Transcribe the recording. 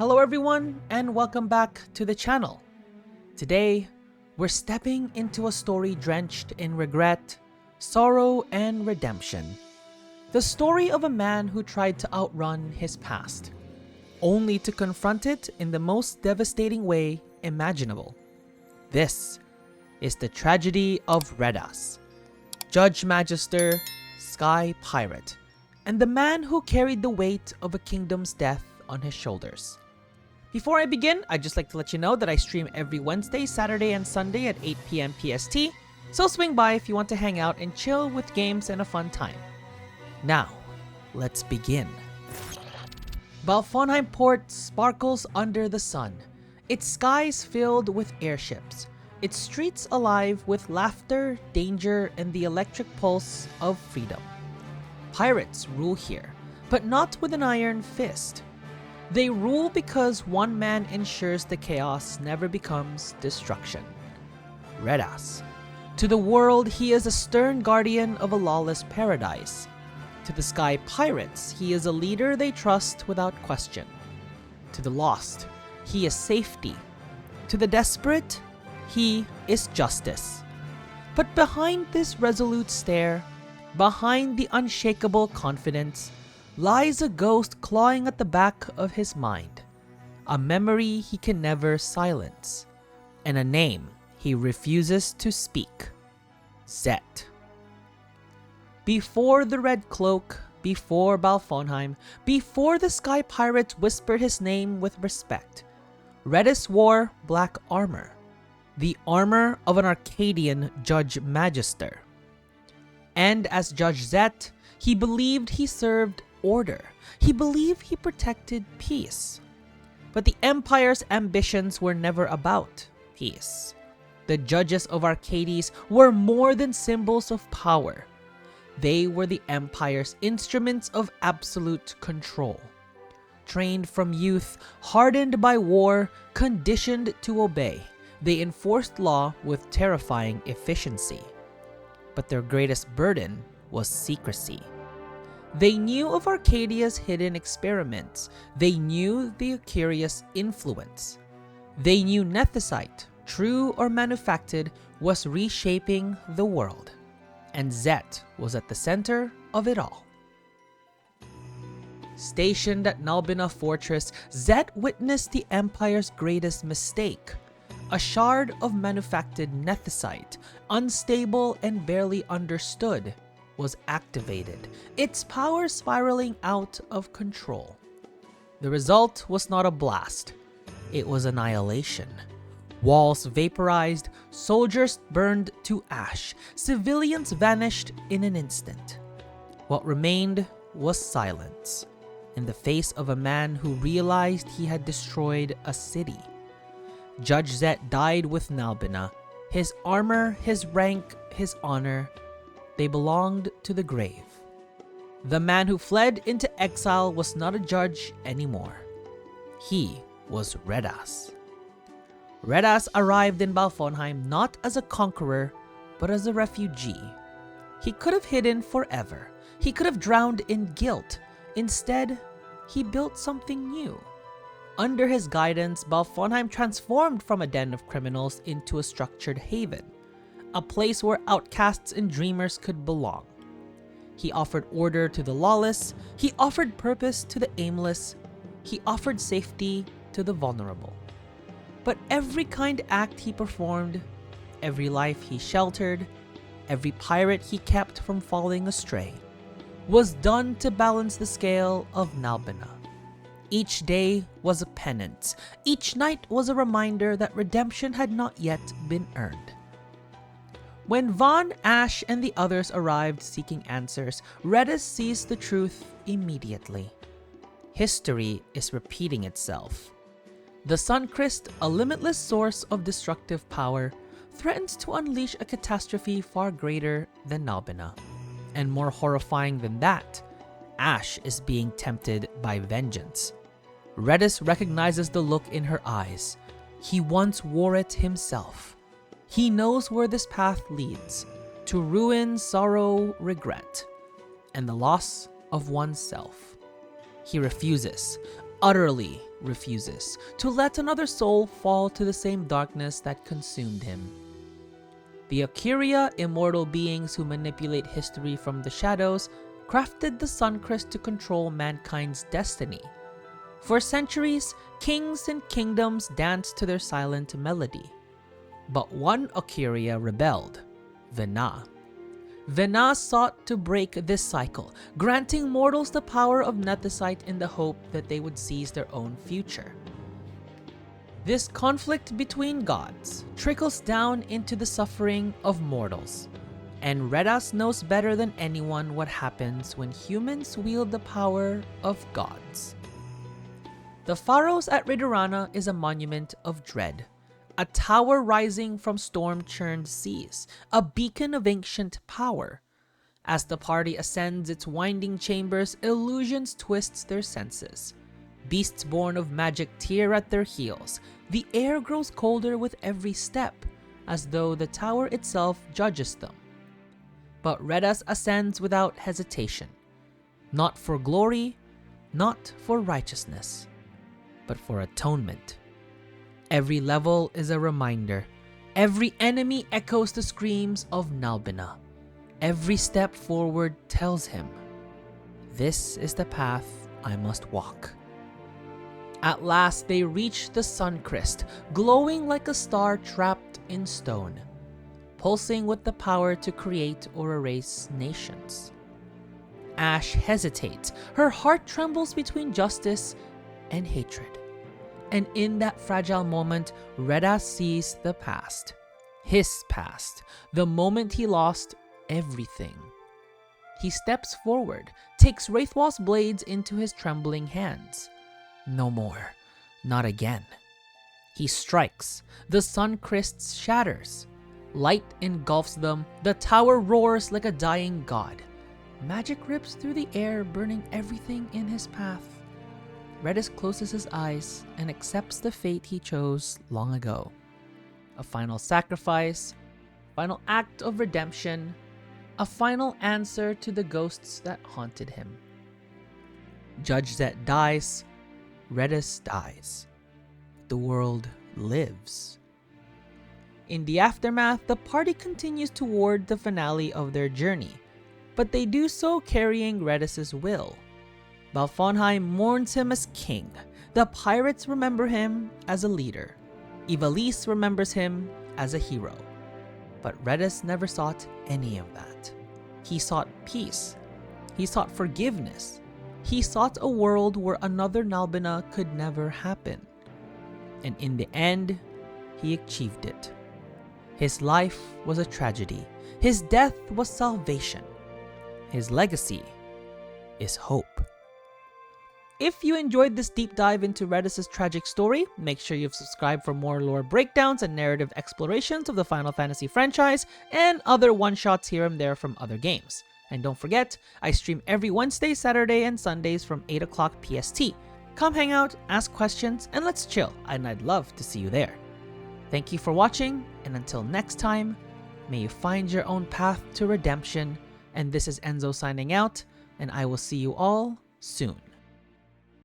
Hello everyone, and welcome back to the channel. Today, we're stepping into a story drenched in regret, sorrow, and redemption. The story of a man who tried to outrun his past, only to confront it in the most devastating way imaginable. This is the tragedy of Reddas, Judge Magister, Sky Pirate, and the man who carried the weight of a kingdom's death on his shoulders. Before I begin, I'd just like to let you know that I stream every Wednesday, Saturday, and Sunday at 8 PM PST, so swing by if you want to hang out and chill with games and a fun time. Now, let's begin. Balfonheim port sparkles under the sun, its skies filled with airships, its streets alive with laughter, danger, and the electric pulse of freedom. Pirates rule here, but not with an iron fist. They rule because one man ensures the chaos never becomes destruction. Reddas. To the world, he is a stern guardian of a lawless paradise. To the Sky Pirates, he is a leader they trust without question. To the lost, he is safety. To the desperate, he is justice. But behind this resolute stare, behind the unshakable confidence, lies a ghost clawing at the back of his mind, a memory he can never silence, and a name he refuses to speak: Zecht. Before the Red Cloak, before Balfonheim, before the Sky Pirates whispered his name with respect, Reddas wore black armor, the armor of an Arcadian Judge Magister. And as Judge Zecht, he believed he served order. He believed he protected peace. But the Empire's ambitions were never about peace. The judges of Arcades were more than symbols of power. They were the Empire's instruments of absolute control. Trained from youth, hardened by war, conditioned to obey, they enforced law with terrifying efficiency. But their greatest burden was secrecy. They knew of Arcadia's hidden experiments. They knew the Icarius influence. They knew Nethicite, true or manufactured, was reshaping the world. And Zecht was at the center of it all. Stationed at Nalbina Fortress, Zecht witnessed the Empire's greatest mistake. A shard of manufactured Nethicite, unstable and barely understood, was activated, its power spiraling out of control. The result was not a blast, it was annihilation. Walls vaporized, soldiers burned to ash, civilians vanished in an instant. What remained was silence, in the face of a man who realized he had destroyed a city. Judge Zecht died with Nalbina, his armor, his rank, his honor, they belonged to the grave. The man who fled into exile was not a judge anymore. He was Reddas. Reddas arrived in Balfonheim not as a conqueror, but as a refugee. He could have hidden forever. He could have drowned in guilt. Instead, he built something new. Under his guidance, Balfonheim transformed from a den of criminals into a structured haven, a place where outcasts and dreamers could belong. He offered order to the lawless, he offered purpose to the aimless, he offered safety to the vulnerable. But every kind act he performed, every life he sheltered, every pirate he kept from falling astray, was done to balance the scale of Nalbina. Each day was a penance, each night was a reminder that redemption had not yet been earned. When Von, Ash, and the others arrived seeking answers, Reddas seized the truth immediately. History is repeating itself. The Sun-cryst, a limitless source of destructive power, threatens to unleash a catastrophe far greater than Nalbina. And more horrifying than that, Ash is being tempted by vengeance. Reddas recognizes the look in her eyes. He once wore it himself. He knows where this path leads, to ruin, sorrow, regret, and the loss of oneself. He refuses. utterly refuses to let another soul fall to the same darkness that consumed him. The Akiria, immortal beings who manipulate history from the shadows, crafted the Sun-cryst to control mankind's destiny. For centuries, kings and kingdoms danced to their silent melody. But one Akiria rebelled, Vena. Vena sought to break this cycle, granting mortals the power of Nethicite in the hope that they would seize their own future. This conflict between gods trickles down into the suffering of mortals, and Reddas knows better than anyone what happens when humans wield the power of gods. The Pharos at Ridurana is a monument of dread, a tower rising from storm-churned seas, a beacon of ancient power. As the party ascends its winding chambers, illusions twist their senses. Beasts born of magic tear at their heels. The air grows colder with every step, as though the tower itself judges them. But Reddas ascends without hesitation. Not for glory, not for righteousness, but for atonement. Every level is a reminder. Every enemy echoes the screams of Nalbina. Every step forward tells him, "This is the path I must walk." At last they reach the Sun-cryst, glowing like a star trapped in stone, pulsing with the power to create or erase nations. Ash hesitates. Her heart trembles between justice and hatred. And in that fragile moment, Reddas sees the past. His past. The moment he lost everything. He steps forward, takes Wraithwall's blades into his trembling hands. No more. Not again. He strikes. The Sun-cryst shatters. Light engulfs them. The tower roars like a dying god. Magic rips through the air, burning everything in his path. Reddas closes his eyes and accepts the fate he chose long ago. A final sacrifice, final act of redemption, a final answer to the ghosts that haunted him. Judge Zecht dies, Reddas dies. The world lives. In the aftermath, the party continues toward the finale of their journey, but they do so carrying Reddas' will. Balfonheim mourns him as king. The pirates remember him as a leader. Ivalice remembers him as a hero. But Reddas never sought any of that. He sought peace. He sought forgiveness. He sought a world where another Nalbina could never happen. And in the end, he achieved it. His life was a tragedy. His death was salvation. His legacy is hope. If you enjoyed this deep dive into Reddas' tragic story, make sure you've subscribed for more lore breakdowns and narrative explorations of the Final Fantasy franchise and other one-shots here and there from other games. And don't forget, I stream every Wednesday, Saturday, and Sundays from 8 o'clock PST. Come hang out, ask questions, and let's chill, and I'd love to see you there. Thank you for watching, and until next time, may you find your own path to redemption. And this is Enzo signing out, and I will see you all soon.